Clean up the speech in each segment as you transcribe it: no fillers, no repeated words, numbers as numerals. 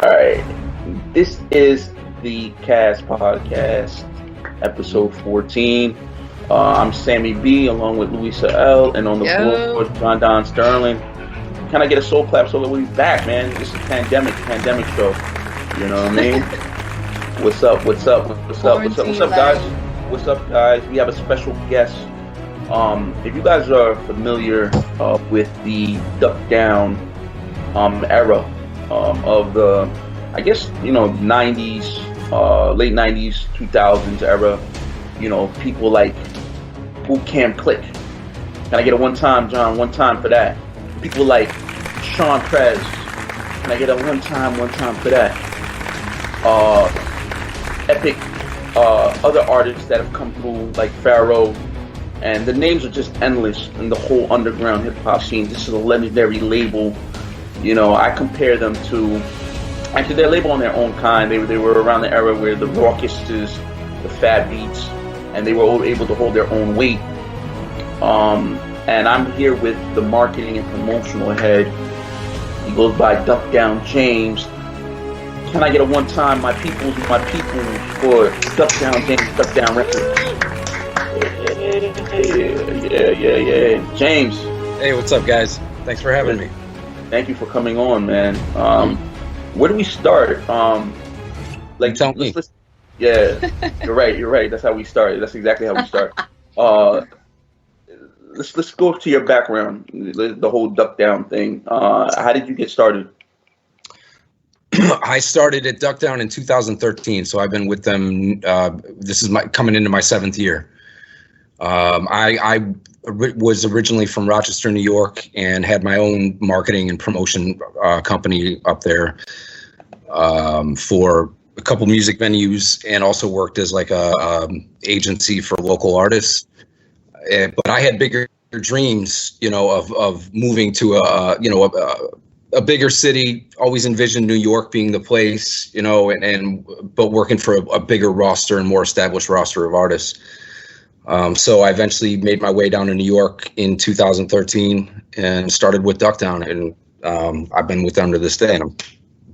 right. This is the Cast Podcast, episode 14. I'm Sammy B along with Luisa L, and on the floor, Don Sterling. Can I get a soul clap so that we're back, man? This is pandemic show. You know what I mean? What's up, guys? We have a special guest. If you guys are familiar with the Duck Down era of the, I guess, 90s, late 90s, 2000s era, people like Boot Camp Click. Can I get a one time, John? One time for that. People like Sean Prez. Can I get a one time for that? Epic other artists that have come through like Pharaoh, and the names are just endless in the whole underground hip hop scene. This is a legendary label. I compare them to, actually they're labeled on their own kind. They were around the era where the Rawkuses, the Fat Beats, and they were able to hold their own weight. And I'm here with the marketing and promotional head. He goes by Duck Down James. Can I get a one time, my people for Duck Down James, Duck Down Records? Yeah. James. Hey, what's up, guys? Thanks for having me. Thank you for coming on, man. Where do we start? Tell me. Yeah, you're right. That's how we started. That's exactly how we start. Let's go to your background, the whole Duck Down thing. How did you get started? I started at Duck Down in 2013, so I've been with them. This is coming into my 7th year. I was originally from Rochester, New York, and had my own marketing and promotion company up there for a couple music venues, and also worked as like a agency for local artists. But I had bigger dreams, of moving to a bigger city. Always envisioned New York being the place, but working for a bigger roster and more established roster of artists. So I eventually made my way down to New York in 2013 and started with Duck Down, and I've been with them to this day, and I'm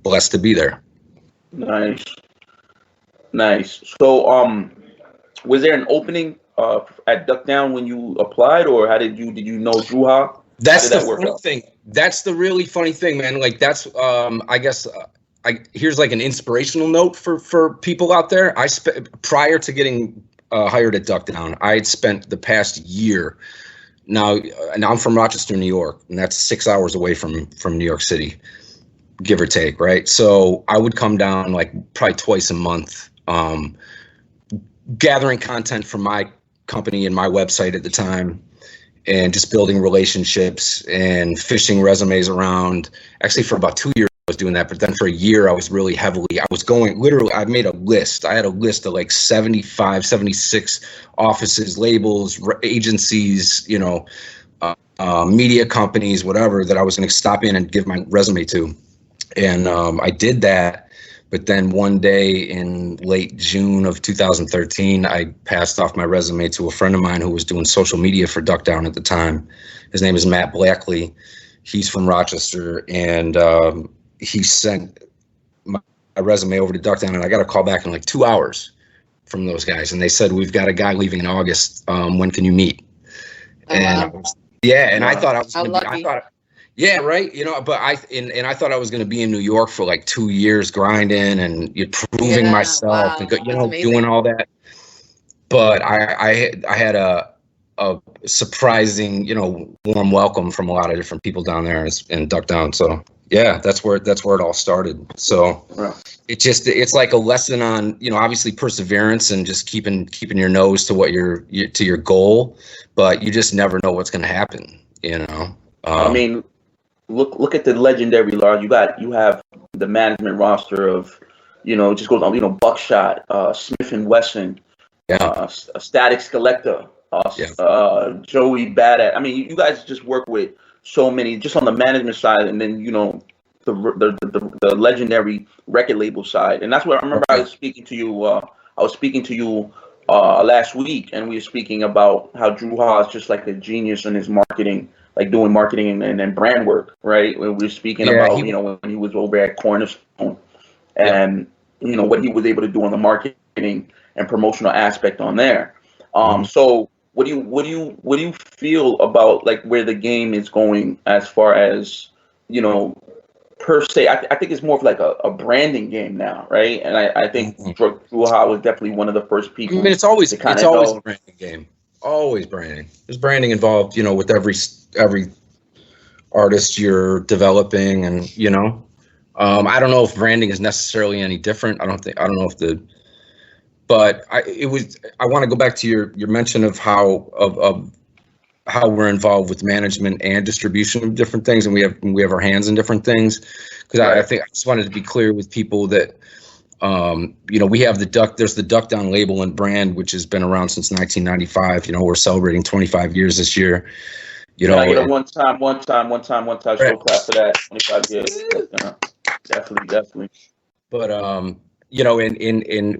blessed to be there. Nice. So, was there an opening at Duck Down when you applied, or did you know Druha? That's the funny thing. That's the really funny thing, man. Like that's, I guess, here's like an inspirational note for people out there. Prior to getting hired at Duck Down, I had spent the past year. Now I'm from Rochester, New York, and that's 6 hours away from New York City, give or take, right? So I would come down like probably twice a month, gathering content from my company and my website at the time, and just building relationships and fishing resumes around. Actually, for about 2 years, I was doing that. But then for a year, I was going literally, I made a list. I had a list of like 75, 76 offices, labels, agencies, media companies, whatever, that I was going to stop in and give my resume to. And I did that. But then one day in late June of 2013, I passed off my resume to a friend of mine who was doing social media for Duck Down at the time. His name is Matt Blackley. He's from Rochester, and he sent my resume over to Duck Down, and I got a call back in like 2 hours from those guys. And they said, "We've got a guy leaving in August. When can you meet?" And wow. I thought I was going to be, yeah, right. But I thought I was going to be in New York for like 2 years grinding and proving myself and doing all that. But I had a surprising, warm welcome from a lot of different people down there in Duck Down. So yeah, that's where it all started. So it's like a lesson on, obviously perseverance and just keeping your nose to what to your goal, but you just never know what's going to happen. I mean, Look at the legendary large. You have the management roster of, it just goes on. Buckshot, Smith and Wesson, Static Skellecta, Joey Badass. I mean, you guys just work with so many, just on the management side, and then the legendary record label side. And that's what I remember. I was speaking to you. Last week, and we were speaking about how Druha is just like a genius in his marketing, like doing marketing and brand work, right? We were speaking about, when he was over at Cornerstone. and what he was able to do on the marketing and promotional aspect on there. So what do you feel about like where the game is going as far as per se? I think it's more of like a branding game now, right? And I think Drew Ha was definitely one of the first people. I mean, it's always a branding game. Always branding. There's branding involved, with every artist you're developing, and I don't know if branding is necessarily any different. I don't know if but I want to go back to your mention of how we're involved with management and distribution of different things, and we have our hands in different things. Because I think I just wanted to be clear with people that we have there's the Duck Down label and brand, which has been around since 1995. We're celebrating 25 years this year. Can I get a one time show clap for that? 25 years. Definitely. But in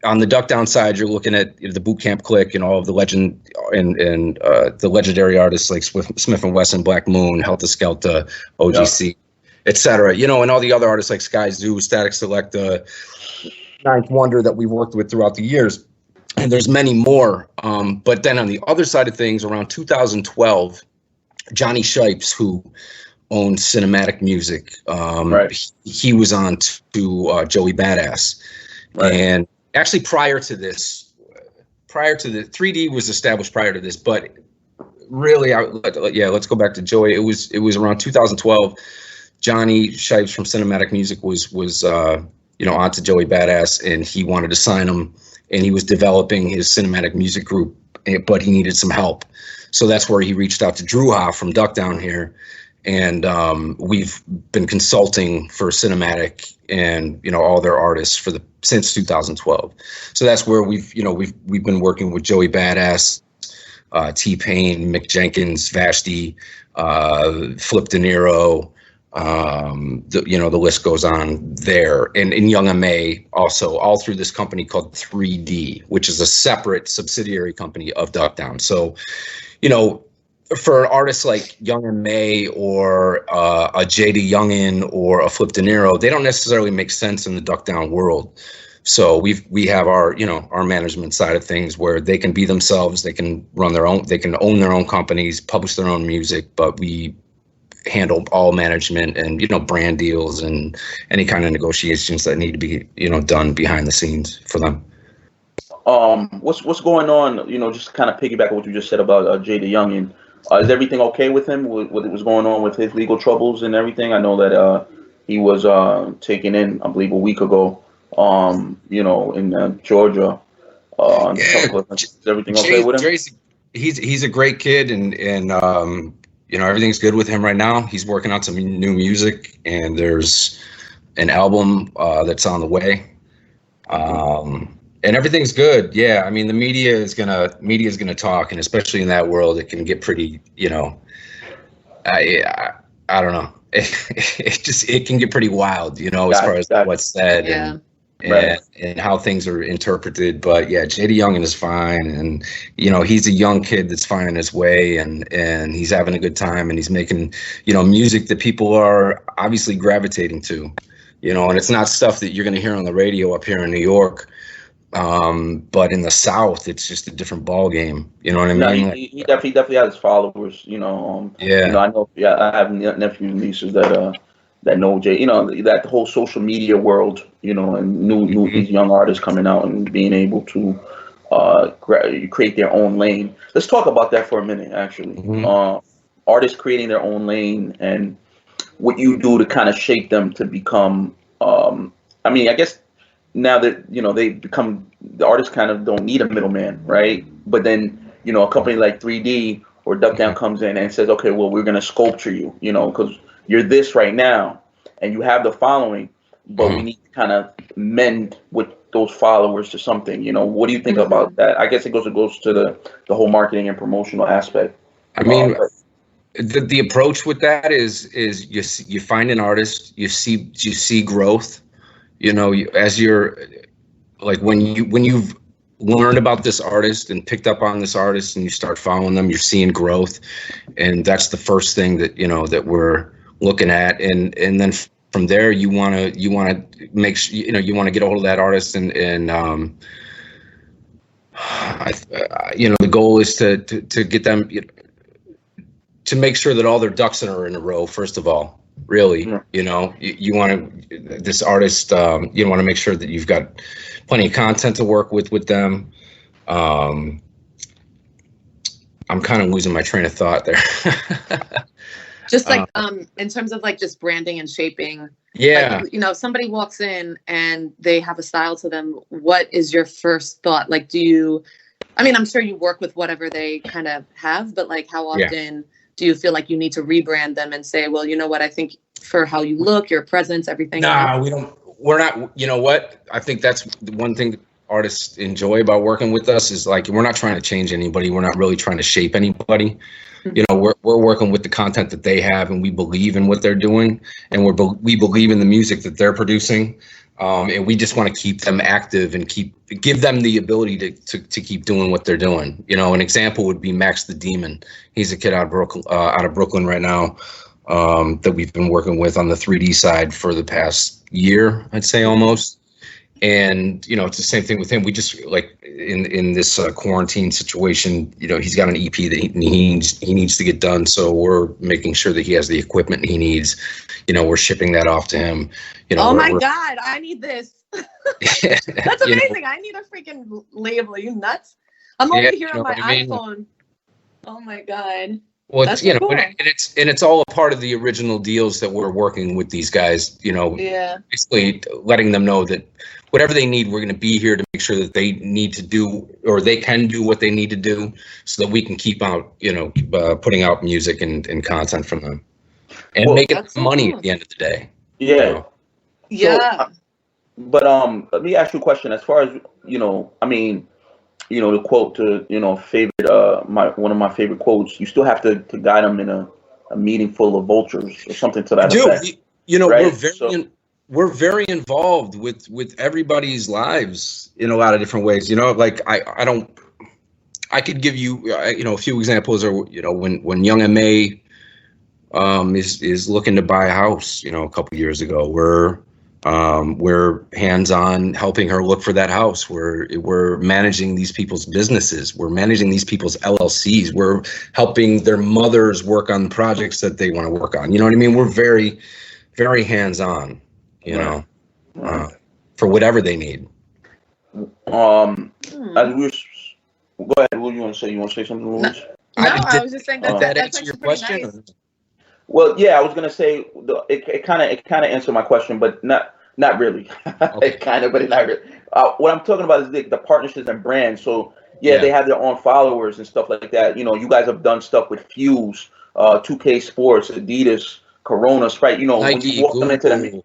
on the Duck Down side, you're looking at the Boot Camp Clique and all of the legend and the legendary artists like Smith and Wesson, Black Moon, Helter Skelter, OGC, etc. And all the other artists like Sky Zoo, Static Selecta, Ninth Wonder that we've worked with throughout the years. And there's many more. But then on the other side of things, around 2012, Johnny Shipes, who owned Cinematic Music, he was on to Joey Badass. Right. And actually prior to the 3D was established prior to this, but really, let's go back to Joey. It was around 2012. Johnny Shipes from Cinematic Music was on to Joey Badass, and he wanted to sign him. And he was developing his Cinematic Music group, but he needed some help. So that's where he reached out to Drew Ha from Duck Down here. And we've been consulting for Cinematic and all their artists since 2012. So that's where we've been working with Joey Badass, T-Pain, Mick Jenkins, Vashti, Flipp Dinero. The list goes on there, and Young M.A. also, all through this company called 3D, which is a separate subsidiary company of Duck Down. So, for artists like Young M.A. or a DaYoungan or a Flipp Dinero, they don't necessarily make sense in the Duck Down world. So we have our our management side of things where they can be themselves, they can run their own, they can own their own companies, publish their own music, but we handle all management and brand deals and any kind of negotiations that need to be done behind the scenes for them. What's going on? Just kind of piggyback on what you just said about DaYoungan. Is everything okay with him? What was going on with his legal troubles and everything? I know that he was taken in, I believe, a week ago. In Georgia. Is everything okay with him? He's a great kid, and everything's good with him right now. He's working on some new music, and there's an album that's on the way. And everything's good. Yeah, I mean, the media is gonna talk, and especially in that world, it can get pretty. I don't know. It can get pretty wild, as far as what's said and how things are interpreted. But yeah, DaYoungan is fine, and he's a young kid that's finding his way, and he's having a good time, and he's making music that people are obviously gravitating to, and it's not stuff that you're gonna hear on the radio up here in New York. But in the South, it's just a different ball game. You know what I mean? No, he definitely has followers. I know. I have nephews and nieces that know Jay. That whole social media world. And new these young artists coming out and being able to create their own lane. Let's talk about that for a minute. Actually, artists creating their own lane and what you do to kind of shape them to become. I guess. Now that the artists kind of don't need a middleman, right? But then a company like 3D or Duck Down comes in and says, okay, well, we're gonna sculpture you, because you're this right now and you have the following, but we need to kind of mend with those followers to something. What do you think about that? I guess it goes to the whole marketing and promotional aspect. I mean, the approach with that is you find an artist, you see growth. As you're like when you've learned about this artist and picked up on this artist and you start following them, you're seeing growth, and that's the first thing that that we're looking at, and then from there, you want to make sure, you want to get a hold of that artist, and the goal is to get them, to make sure that all their ducks are in a row. First of all, really, you want to, this artist, you want to make sure that you've got plenty of content to work with them. I'm kind of losing my train of thought there. Just like in terms of like just branding and shaping. Yeah. Like, if somebody walks in and they have a style to them, what is your first thought? Like, I'm sure you work with whatever they kind of have, but like how often do you feel like you need to rebrand them and say, well, you know what, I think for how you look, your presence, everything. Nah, we're not, you know what? I think that's the one thing that artists enjoy about working with us is like, we're not trying to change anybody. We're not really trying to shape anybody. We're working with the content that they have, and we believe in what they're doing, and we believe in the music that they're producing, and we just want to keep them active and give them the ability to keep doing what they're doing. An example would be Max the Demon. He's a kid out of Brooklyn right now, that we've been working with on the 3D side for the past year, I'd say almost. And, it's the same thing with him. We just like in this quarantine situation, he's got an EP that he needs to get done. So we're making sure that he has the equipment he needs. We're shipping that off to him. Oh my God, I need this. That's amazing. I need a freaking label. Are you nuts? I'm over here on my iPhone. Oh my God. Well, it's, cool. and it's all a part of the original deals that we're working with these guys, basically letting them know that whatever they need, we're going to be here to make sure that they need to do, or they can do what they need to do, so that we can keep out, putting out music and content from them, and making money at the end of the day. Yeah. Yeah. But let me ask you a question. As far as the quote to favorite one of my favorite quotes. You still have to guide them in a meeting full of vultures or something to that effect. Right? We're very involved with everybody's lives in a lot of different ways. Like I could give you a few examples. Or when Young M.A. is looking to buy a house, a couple years ago, we're hands-on helping her look for that house. We're managing these people's businesses. We're managing these people's LLCs. We're helping their mothers work on projects that they want to work on. You know what I mean? We're very, very hands-on, for whatever they need. Go ahead. What do you want to say? You want to say something, Louis? No, I was just saying that answer your question. Nice. Well, yeah, I was gonna say it kind of answered my question, but not really. Okay. It kind of, but not really. What I'm talking about is the partnerships and brands. So they have their own followers and stuff like that. You guys have done stuff with Fuse, 2K Sports, Adidas, Corona, Sprite. Nike, when you walk them into them,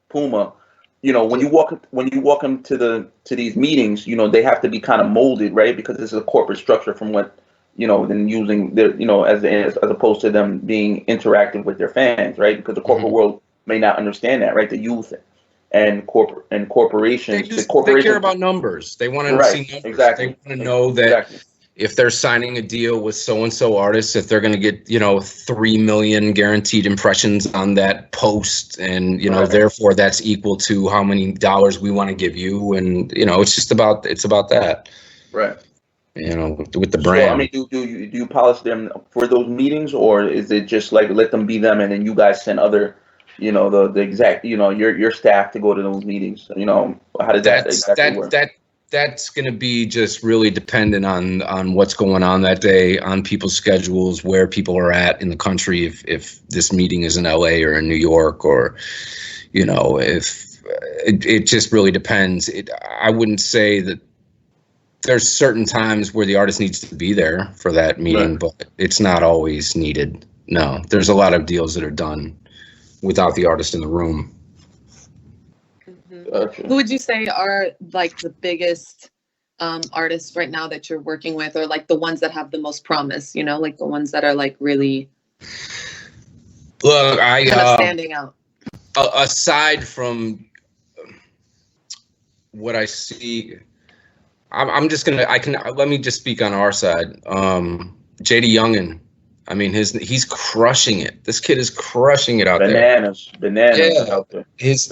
Puma. When you walk them to these meetings, they have to be kind of molded, right? Because this is a corporate structure from what. Than using their, as opposed to them being interactive with their fans, right? Because the corporate world may not understand that, right? The youth and corporations. They care about numbers. They want to see numbers. Exactly. They want to know that if they're signing a deal with so-and-so artists, if they're going to get, 3 million guaranteed impressions on that post, and, therefore that's equal to how many dollars we want to give you. And, it's about that. Right. With the brand. So, do you polish them for those meetings, or is it just like let them be them, and then you guys send other, the exact, your staff to go to those meetings? How does that exactly work? That's going to be just really dependent on what's going on that day, on people's schedules, where people are at in the country. If this meeting is in LA or in New York, or if it just really depends. I wouldn't say that. There's certain times where the artist needs to be there for that meeting, but it's not always needed. No, there's a lot of deals that are done without the artist in the room. Mm-hmm. Who would you say are like the biggest artists right now that you're working with, or like the ones that have the most promise, like the ones that are like really kind of standing out? Aside from what I see, let me just speak on our side. DaYoungan I mean, he's crushing it. This kid is crushing it out bananas yeah. out there. His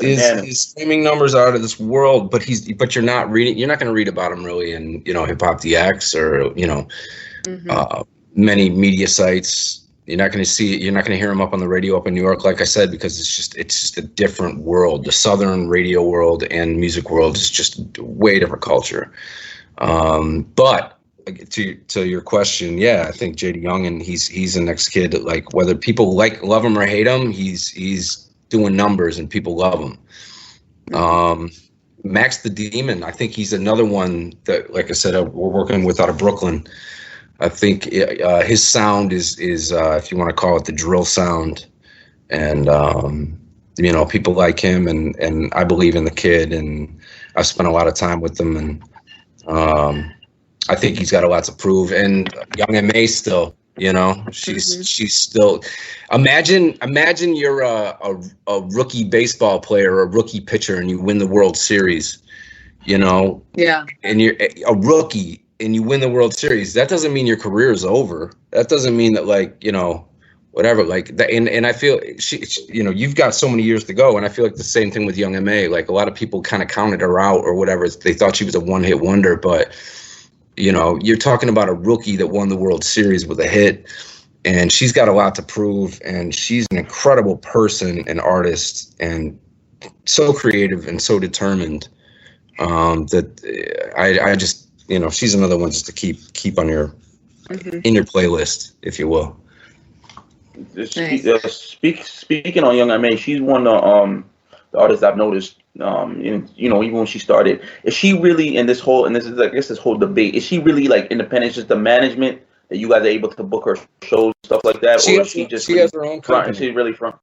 streaming numbers are out of this world, but you're not going to read about him really in, you know, Hip Hop DX or, you know, many media sites. You're not going to hear him up on the radio up in New York, like I said, because it's just a different world. The Southern radio world and music world is just way different culture. But to your question, yeah, I think DaYoungan, he's the next kid that, like, whether people love him or hate him, he's doing numbers and people love him. Max the Demon, I think he's another one that, like I said, we're working with out of Brooklyn. I think his sound is if you want to call it the drill sound, and you know, people like him, and I believe in the kid, and I've spent a lot of time with him, and I think he's got a lot to prove. And Young M.A. still, you know, she's still. Imagine you're a rookie baseball player or a rookie pitcher, and you win the World Series, you know. Yeah. And you're a rookie and you win the World Series. That doesn't mean your career is over. That doesn't mean that, like, you know, whatever, like that. And I feel she, you know, you've got so many years to go. And I feel like the same thing with Young M.A. Like, a lot of people kind of counted her out or whatever. They thought she was a one-hit wonder, but, you know, you're talking about a rookie that won the World Series with a hit, and she's got a lot to prove. And she's an incredible person and artist, and so creative and so determined, that I just, you know, she's another one just to keep on your in your playlist, if you will. Speaking on Young M.A., she's one of the artists I've noticed. You know, even when she started, is she really in this whole, and this is, I guess, this whole debate, is she really like independent? Just the management that you guys are able to book her shows, stuff like that, or is she just has her own company? She's really from.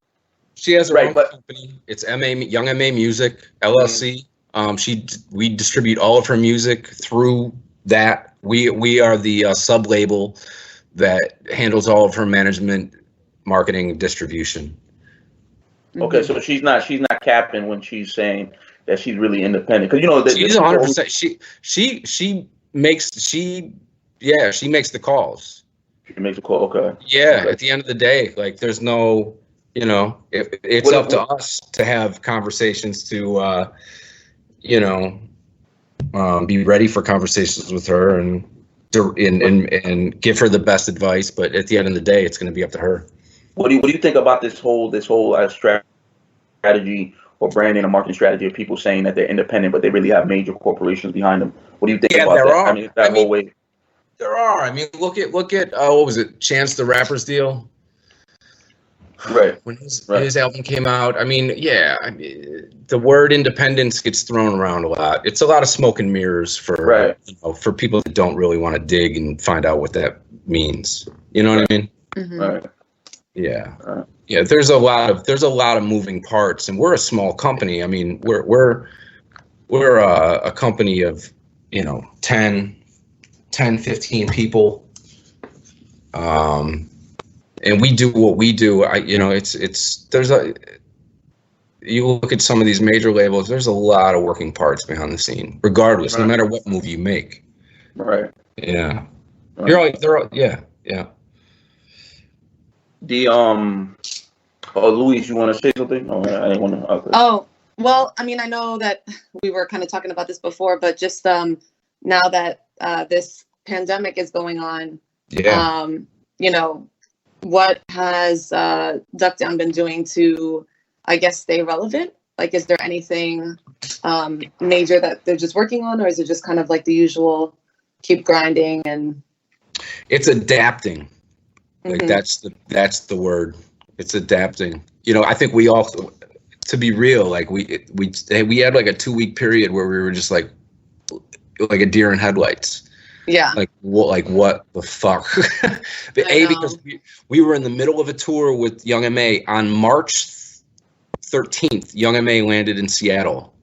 She has her own company. It's Young M.A. Music LLC. We distribute all of her music through that. We are the sub label that handles all of her management, marketing, and distribution. Okay, so she's not capping when she's saying that she's really independent, because, you know, she's 100%. She makes the calls. She makes a call. Okay. Yeah. Okay. At the end of the day, like, there's no, you know, it's up to us to have conversations to, you know, be ready for conversations with her and give her the best advice. But at the end of the day, it's going to be up to her. What do you think about this whole strategy or branding and marketing strategy of people saying that they're independent, but they really have major corporations behind them? What do you think about that? There are. I mean, look at what was it? Chance the Rapper's deal. Right. When his album came out, I mean, yeah, the word independence gets thrown around a lot. It's a lot of smoke and mirrors for you know, for people that don't really want to dig and find out what that means. You know what I mean? Right. Yeah. Yeah. There's a lot of moving parts, and we're a small company. I mean, we're a company of, you know, 10, 15 people. And we do what we do. You look at some of these major labels, there's a lot of working parts behind the scene, regardless, no matter what movie you make. Right. Yeah. Right. Yeah. Louise, you want to say something? I didn't want to. Okay. Oh, well, I mean, I know that we were kind of talking about this before, but just now that this pandemic is going on, you know, what has DuckDown been doing to, I guess, stay relevant? Like, is there anything major that they're just working on, or is it just kind of like the usual keep grinding? And it's adapting. Like, that's the word. It's adapting. You know, I think we all, to be real, like we had like a 2-week period where we were just like a deer in headlights. Yeah. Like what the fuck? Because we were in the middle of a tour with Young M.A. on March 13th. Young M.A. landed in Seattle,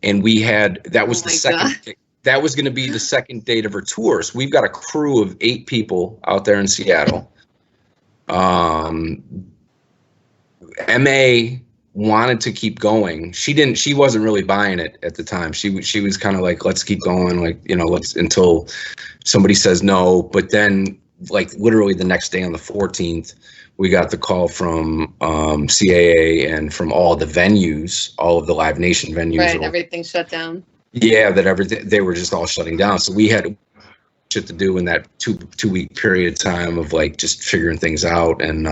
and that was that was going to be the second date of her tour. So we've got a crew of 8 people out there in Seattle. M.A. wanted to keep going. She wasn't really buying it at the time. She was kind of like, let's keep going, like, you know, until somebody says no. But then like literally the next day on the 14th, we got the call from CAA and from all the venues, all of the Live Nation venues. Right, everything shut down. Yeah, that everything, they were just all shutting down. So we had shit to do in that two-week period of time of like just figuring things out. And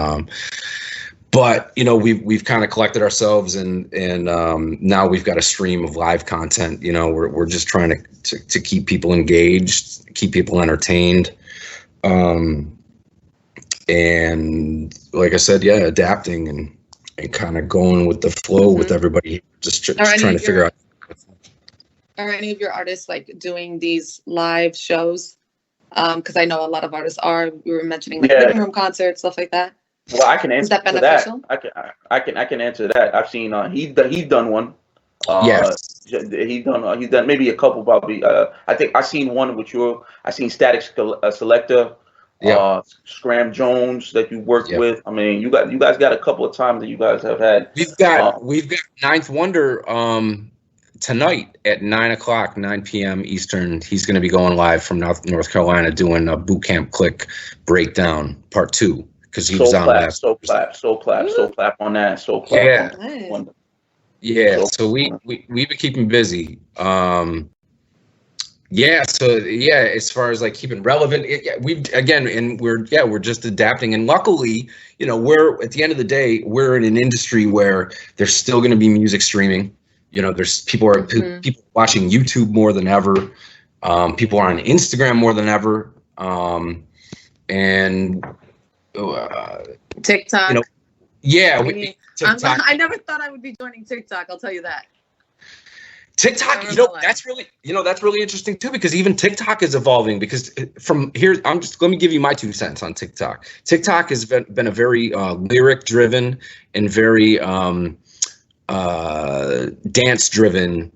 but you know, we've kind of collected ourselves, and now we've got a stream of live content. You know, we're just trying to keep people engaged, keep people entertained. And like I said, yeah, adapting and kind of going with the flow with everybody, just trying to figure out. Are any of your artists like doing these live shows? Because I know a lot of artists are. We were mentioning like living room concerts, stuff like that. Well, I can answer that beneficial? that. I can answer that. I've seen he's done one. Yes. He's done maybe a couple probably. I think I seen one with you. I seen Static Selector. Yeah. Scram Jones that you worked with. I mean, you guys got a couple of times that you guys have had. We've got Ninth Wonder tonight at 9 p.m. Eastern. He's going to be going live from North Carolina doing a boot camp click breakdown part 2 because he was on last. So clap on that. So clap. Yeah. On yeah. So we've been keeping busy. Yeah, so yeah, as far as like keeping relevant, we're just adapting, and luckily, you know, we're at the end of the day, we're in an industry where there's still going to be music streaming. You know, there's people watching YouTube more than ever. People are on Instagram more than ever, and TikTok. You know, yeah, TikTok. I never thought I would be joining TikTok. I'll tell you that. TikTok, that's really interesting too, because even TikTok is evolving. Because from here, let me give you my 2 cents on TikTok. TikTok has been a very lyric driven and very dance driven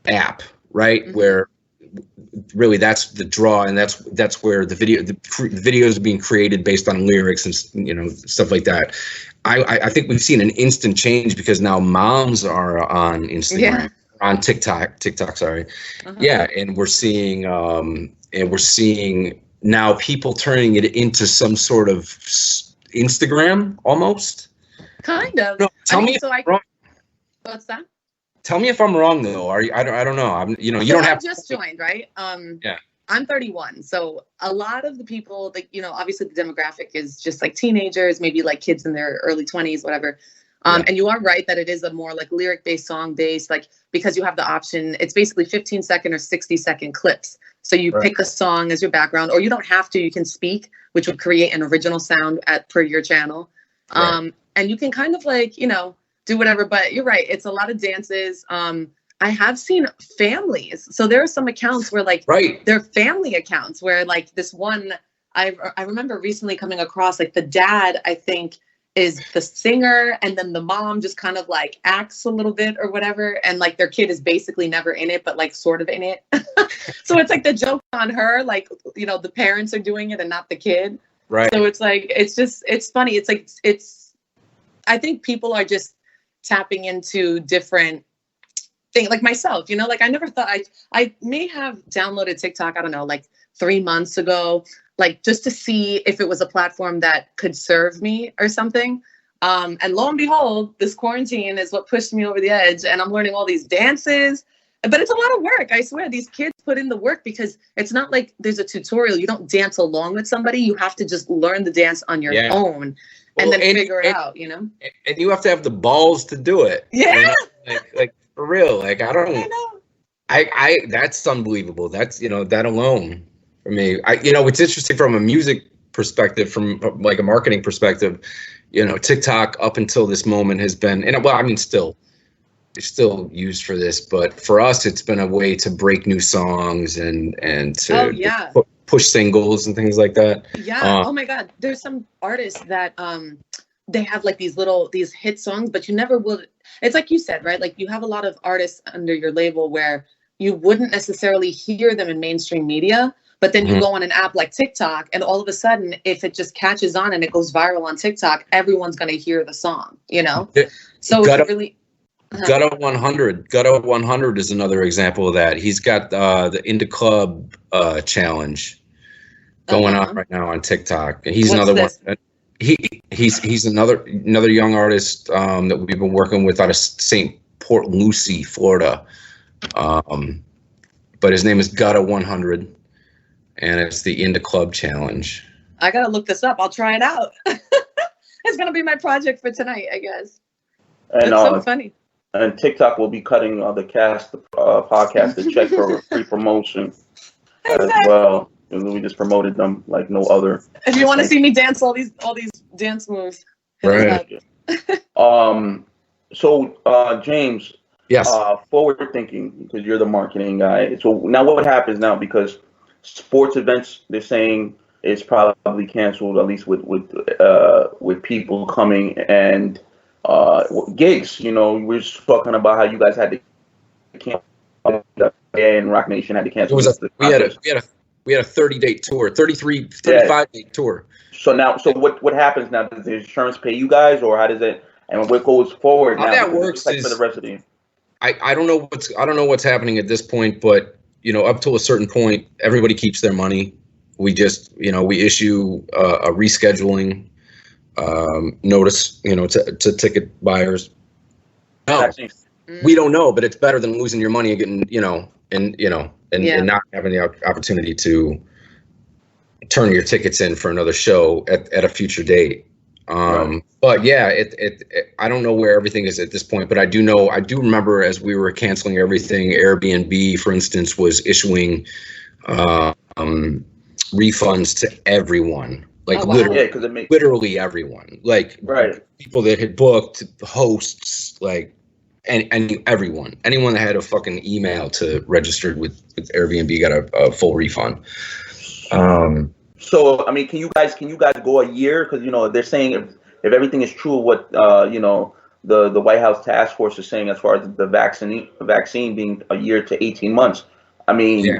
app, right? Mm-hmm. Where really that's the draw, and that's where the videos are being created based on lyrics and, you know, stuff like that. I think we've seen an instant change because now moms are on Instagram. Yeah. On TikTok, sorry. Yeah, and we're seeing now people turning it into some sort of Instagram almost. Kind of. No, tell me if I'm wrong. What's that? Tell me if I'm wrong though. I don't know. You don't have. I just joined, right? Yeah. I'm 31, so a lot of the people, like, you know, obviously the demographic is just like teenagers, maybe like kids in their early 20s, whatever. And you are right that it is a more like lyric-based, song-based, like, because you have the option. It's basically 15-second or 60-second clips. So you pick a song as your background, or you don't have to. You can speak, which would create an original sound per your channel. And you can kind of like, you know, do whatever. But you're right. It's a lot of dances. I have seen families. So there are some accounts where like they're family accounts where like this one, I remember recently coming across like the dad, I think, is the singer, and then the mom just kind of like acts a little bit or whatever, and like their kid is basically never in it but like sort of in it. So it's like the joke on her, like, you know, the parents are doing it and not the kid, right? So it's like it's funny. It's like I think people are just tapping into different things, like myself, you know, like I never thought I may have downloaded TikTok, I don't know, like 3 months ago, like just to see if it was a platform that could serve me or something. And lo and behold, this quarantine is what pushed me over the edge, and I'm learning all these dances. But it's a lot of work. I swear, these kids put in the work because it's not like there's a tutorial. You don't dance along with somebody. You have to just learn the dance on your own and then figure it out, you know? And you have to have the balls to do it. Yeah. You know? Like for real. Like, I know. I that's unbelievable. That's, you know, that alone for me. You know, it's interesting from a music perspective, from like a marketing perspective, you know, TikTok up until this moment has been, and well, I mean, it's still used for this, but for us, it's been a way to break new songs and to push singles and things like that. Yeah. Oh my God. There's some artists that they have like these hit songs, but you never will. It's like you said, right? Like you have a lot of artists under your label where you wouldn't necessarily hear them in mainstream media, but then you go on an app like TikTok, and all of a sudden, if it just catches on and it goes viral on TikTok, everyone's going to hear the song, you know? So it's really... Gutta 100. Gutta 100 is another example of that. He's got the Indie Club challenge, going on right now on TikTok. And he's What's another this? one. He's another young artist that we've been working with out of St. Port Lucie, Florida. But his name is Gutta 100, and it's the Into Club Challenge. I gotta look this up. I'll try it out. It's gonna be my project for tonight, I guess. And That's so funny. And TikTok will be cutting the podcast to check for free promotion as well. And we just promoted them like no other. If you want to see me dance all these dance moves, right? So James, yes. Forward thinking, because you're the marketing guy. So now what happens now? Because sports events, they're saying it's probably canceled, at least with people coming, and gigs. You know, we're just talking about how you guys had to cancel, and Rock Nation had to cancel. We had a 30-date tour, 35-date tour. So now, what happens now? Does the insurance pay you guys, or how does it? And what goes forward now? How that works like is for the rest of the. I don't know what's happening at this point, but you know, up to a certain point, everybody keeps their money. We just, you know, we issue a rescheduling notice, you know, to ticket buyers. No, we don't know, but it's better than losing your money and getting, and not having the opportunity to turn your tickets in for another show at a future date. Right. But yeah, I don't know where everything is at this point, but I do remember as we were canceling everything, Airbnb, for instance, was issuing refunds to everyone, like literally everyone, like people that had booked, hosts, like, and anyone that had a fucking email to registered with Airbnb got a full refund. So I mean, can you guys go a year? Because you know they're saying if everything is true, what the White House task force is saying as far as the vaccine being a year to 18 months. I mean,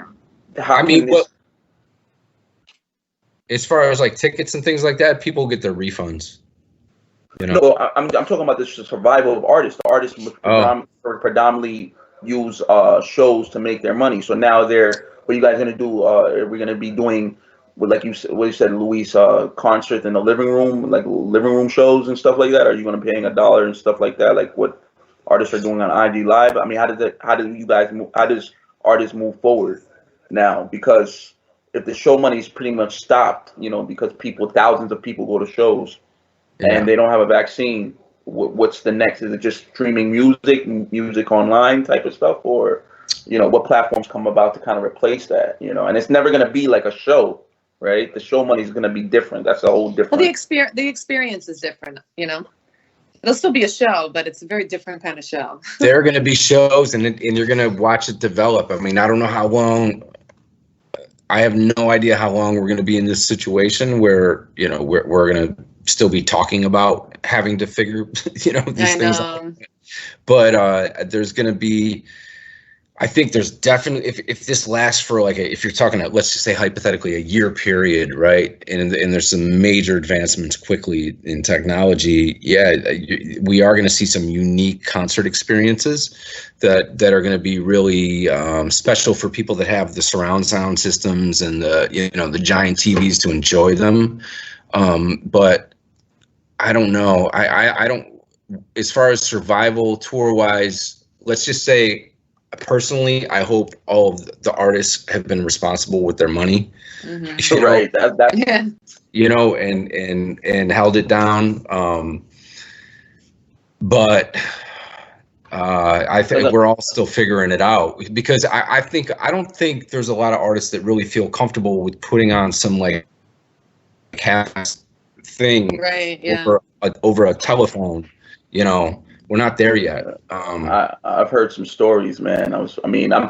as far as like tickets and things like that, people get their refunds. You know? No, I'm talking about the survival of artists. The artists predominantly use shows to make their money. So now what are you guys gonna do? Are we gonna be doing what you said, Luis, concerts in the living room, like living room shows and stuff like that? Are you gonna be paying $1 and stuff like that, like what artists are doing on IG Live? I mean, how does artists move forward now? Because if the show money is pretty much stopped, you know, because thousands of people go to shows and they don't have a vaccine, what's the next? Is it just streaming music online type of stuff, or you know, what platforms come about to kind of replace that? You know, and it's never going to be like a show, right? The show money is going to be different. That's a whole different. Well, the experience is different. You know, it'll still be a show, but it's a very different kind of show. There are going to be shows, and you're going to watch it develop. I mean, I don't know how long. I have no idea how long we're going to be in this situation where, you know, we're going to still be talking about having to figure, you know, these things out. But there's going to be, I think there's definitely, if this lasts for like if you're talking, let's just say hypothetically a year period, right? And there's some major advancements quickly in technology. Yeah, we are going to see some unique concert experiences that are going to be really special for people that have the surround sound systems and the giant TVs to enjoy them. But I don't know. I don't, as far as survival tour wise, let's just say, personally, I hope all of the artists have been responsible with their money, right? You know, and held it down. But I think we're all still figuring it out, because I don't think there's a lot of artists that really feel comfortable with putting on some like cast thing over a telephone, you know. We're not there yet. I've heard some stories, man. I'm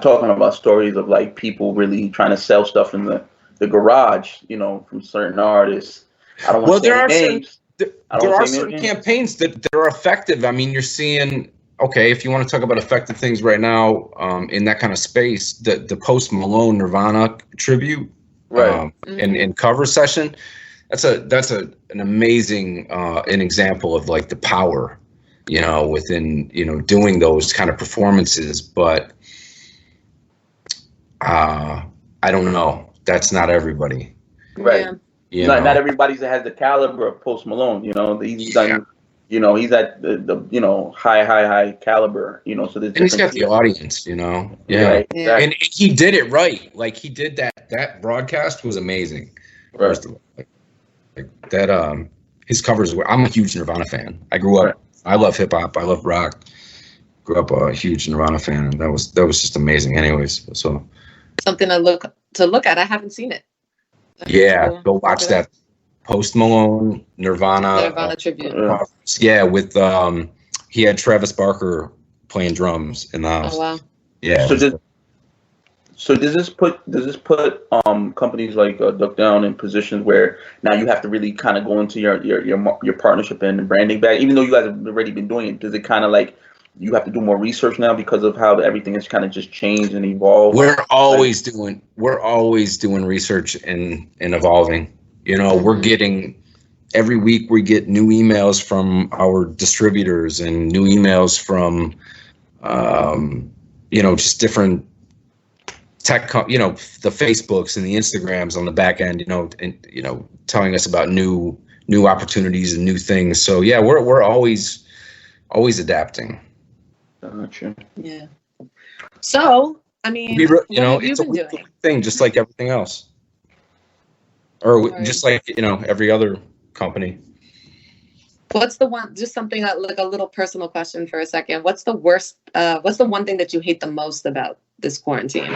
talking about stories of like people really trying to sell stuff in the garage, you know, from certain artists. I don't want to say names. There are certain campaigns that are effective. I mean, you're seeing, okay, if you want to talk about effective things right now, in that kind of space, the Post Malone Nirvana tribute, right, and cover session, that's an amazing an example of like the power, you know, within, you know, doing those kind of performances. But I don't know. That's not everybody. Right. Yeah. Not everybody has the caliber of Post Malone. You know, he's done. You know, he's at the you know high caliber. You know, so there's and he's got the audience. You know, Right, exactly. And he did it right. Like he did that broadcast was amazing. Right. First of all, like that his covers were. I'm a huge Nirvana fan. I grew up. Right. I love hip hop. I love rock. Grew up a huge Nirvana fan, and that was just amazing. Anyways, so something to look at. I haven't seen it. Yeah, go watch that Post Malone Nirvana tribute. Yeah, with he had Travis Barker playing drums in the house. Oh wow. Yeah. So does this put companies like Duck Down in positions where now you have to really kind of go into your partnership and branding back, even though you guys have already been doing it? Does it kind of like you have to do more research now because of how everything has kind of just changed and evolved? We're always doing research and evolving. You know, we're getting every week we get new emails from our distributors and new emails from you know, just different tech, you know, the Facebooks and the Instagrams on the back end, you know, and you know, telling us about new opportunities and new things. So yeah, we're always adapting. Gotcha. Yeah. So, I mean, you know, it's a thing, just like everything else, or just like, you know, every other company. What's the one? Just something like a little personal question for a second. What's the worst? What's the one thing that you hate the most about this quarantine?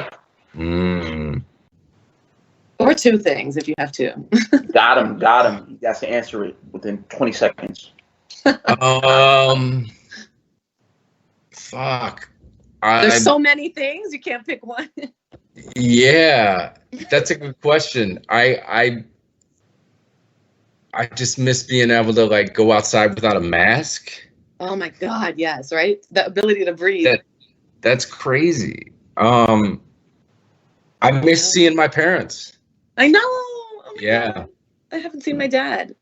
Or two things, if you have two. Got him. You got to answer it within 20 seconds. Fuck. There's so many things, you can't pick one. Yeah, that's a good question. I just miss being able to like go outside without a mask. Oh my God, yes, right? The ability to breathe. That's crazy. I miss seeing my parents. I know. Oh my God. I haven't seen my dad.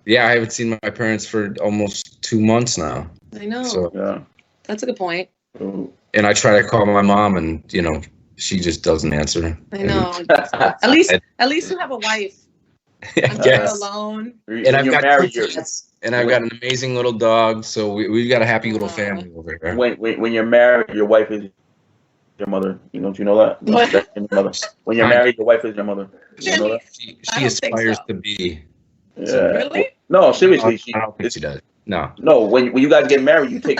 Yeah, I haven't seen my parents for almost 2 months now. I know. So, yeah. That's a good point. And I try to call my mom, and you know, she just doesn't answer. I know. At least you have a wife. I'm alone. And I've got kids, and I've got an amazing little dog. So we've got a happy little family over here. When you're married, your wife is your mother. You know that? That's your mother. When you're married, your wife is your mother. You know that? She aspires to be. Yeah. Really? No, seriously. I don't think she does. No. When you guys get married, you take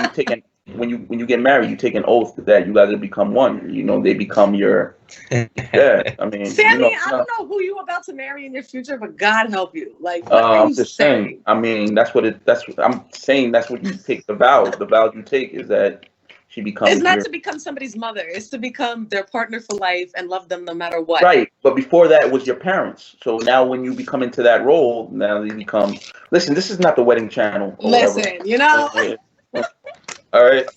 when you get married, you take an oath that you guys will become one. You know, they become your. Yeah, I mean, Sammy, I don't know who you're about to marry in your future, but God help you. Like, I'm just saying. I mean, that's what I'm saying. That's what you take. The vow you take is that she becomes. It's not to become somebody's mother. It's to become their partner for life and love them no matter what. Right, but before that, it was your parents. So now, when you become into that role, now they become. Listen, this is not the wedding channel. Listen, you know. All right,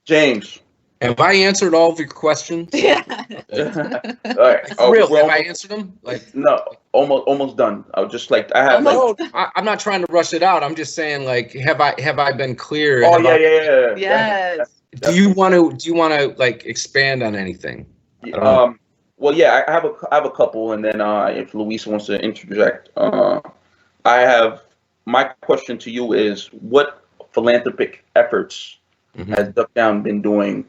James. Have I answered all of your questions? Yeah. All right. For real, have I answered them? Like no, almost done. I was just like I have. I'm not trying to rush it out. I'm just saying, like, have I been clear? Oh yeah. Yes. Do you want to like expand on anything? Well, yeah, I have a couple, and then if Luisa wants to interject, I have my question to you is what philanthropic efforts has Duck Down been doing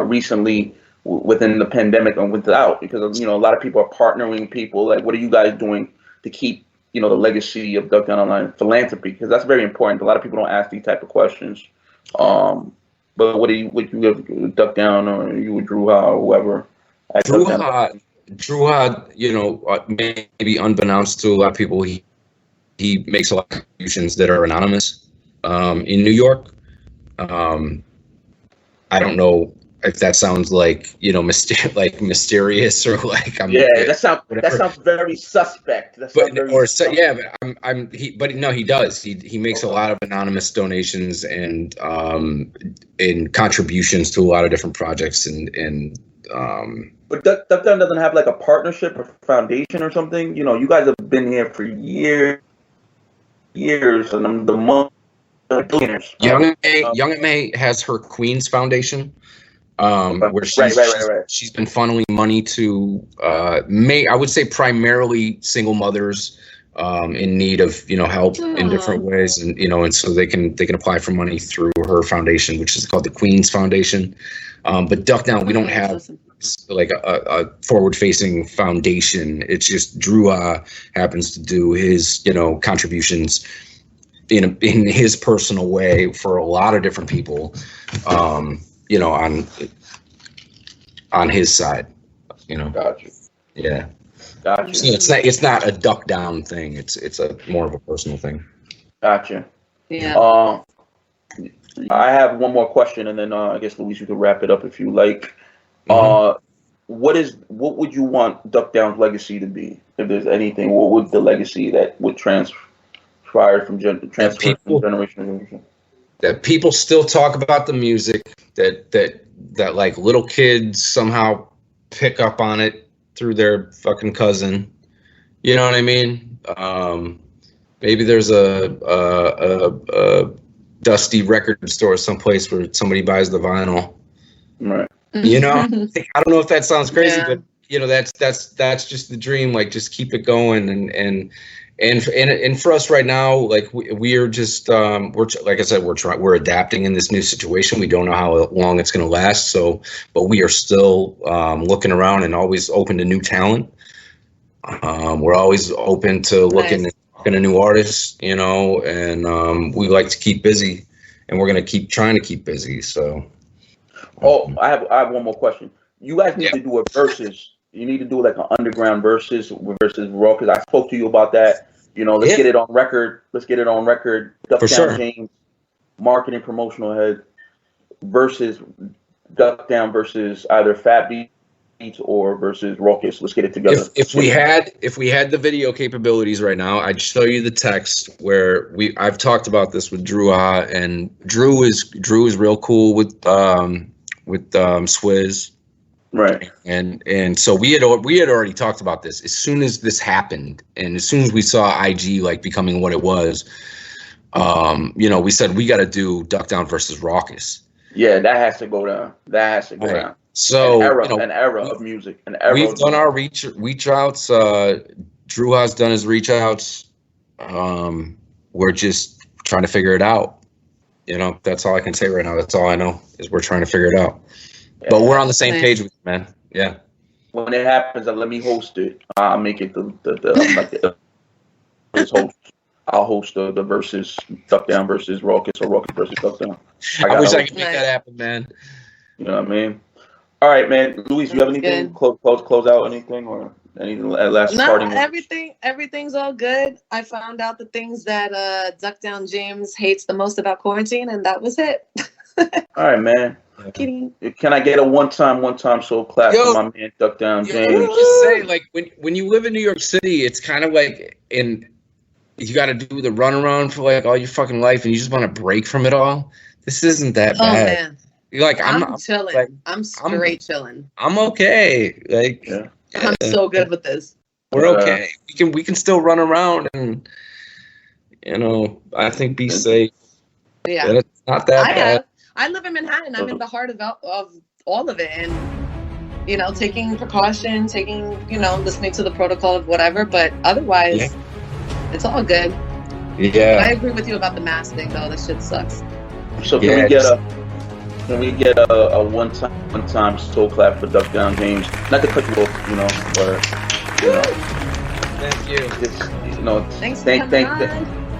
recently within the pandemic and without? Because you know a lot of people are partnering people. Like, what are you guys doing to keep the legacy of Duck Down Online philanthropy? Because that's very important. A lot of people don't ask these type of questions. But what you have Duck Down, or you with Drew Ha or whoever? Drew Ha, maybe unbeknownst to a lot of people, he makes a lot of contributions that are anonymous. In New York, I don't know if that sounds like mysterious or like that sounds very suspect. He does. He makes a lot of anonymous donations and contributions to a lot of different projects and. But Duck Down doesn't have like a partnership or foundation or something. You guys have been here for years, and I'm the month. Young May has her Queens Foundation, where she's been funneling money to I would say primarily single mothers in need of help in different ways, and and so they can apply for money through her foundation, which is called the Queen's Foundation. But Duck Down, we don't have like a forward-facing foundation. It's just Drew happens to do his contributions in his personal way for a lot of different people, on his side, Gotcha. Yeah. Gotcha. So it's not a Duck Down thing. It's a more of a personal thing. Gotcha. Yeah. I have one more question, and then I guess Luis, you can wrap it up if you like. What would you want Duck Down's legacy to be? If there's anything, what would the legacy that would transfer from generation to generation? That people still talk about the music, that like little kids somehow pick up on it through their fucking cousin. You know what I mean? Maybe there's a dusty record store someplace where somebody buys the vinyl. Right. I don't know if that sounds crazy, but that's just the dream. Like, just keep it going, and for us right now, like we are just we're like I said, we're adapting in this new situation. We don't know how long it's going to last, but we are still looking around and always open to new talent. We're always open to looking at new artists, and we like to keep busy, and we're going to keep trying to keep busy. So. I have one more question. You guys need to do a versus. You need to do like an underground versus raw, because I spoke to you about that. Let's get it on record. Duck Down James, marketing promotional head, versus Duck Down versus either Fat Beats or versus Raucous. Let's get it together. If we had the video capabilities right now, I'd show you the text where I've talked about this with Drew, and Drew is real cool with Swizz. Right. And so we had already talked about this. As soon as this happened, and as soon as we saw IG like becoming what it was, we said we got to do Duck Down versus Raucous. Yeah, that has to go down. Down. So an era of music. We've done our reach outs. Drew has done his reach outs. We're just trying to figure it out. That's all I can say right now. That's all I know is we're trying to figure it out. Yeah. But we're on the same page with it, man. Yeah. When it happens, let me host it. I'll make it host. I'll host the versus Duck Down versus Raucous, or Raucous versus Duck Down. I wish I could make that happen, man. You know what I mean? All right, man. Luis, you have anything? Close out anything, or anything last starting? No, everything's all good. I found out the things that Duck Down James hates the most about quarantine, and that was it. All right, man. Kidding. Can I get a one time soul clap for my man Duck Down James? Just say, like, when you live in New York City, it's kind of like you got to do the runaround for like all your fucking life, and you just want to break from it all. This isn't that bad. Man. Like I'm chilling. Like, I'm straight chilling. I'm okay. Like I'm so good with this. We're okay. We can still run around and I think be safe. Yeah. But it's not that bad. I live in Manhattan. I'm in the heart of all of it, and taking precaution, listening to the protocol of whatever. But otherwise, it's all good. Yeah. I agree with you about the mask thing, though. That shit sucks. So can we get a one time soul clap for Duck Down James? Not to cut you off, but thank you. Thanks.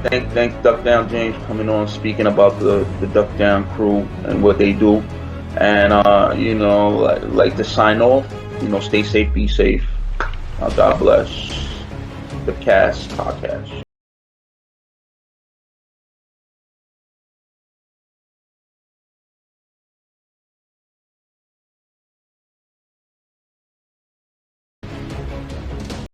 Thank Duck Down James for coming on, speaking about the Duck Down crew and what they do, and like to sign off. Stay safe, be safe. God bless the cast podcast.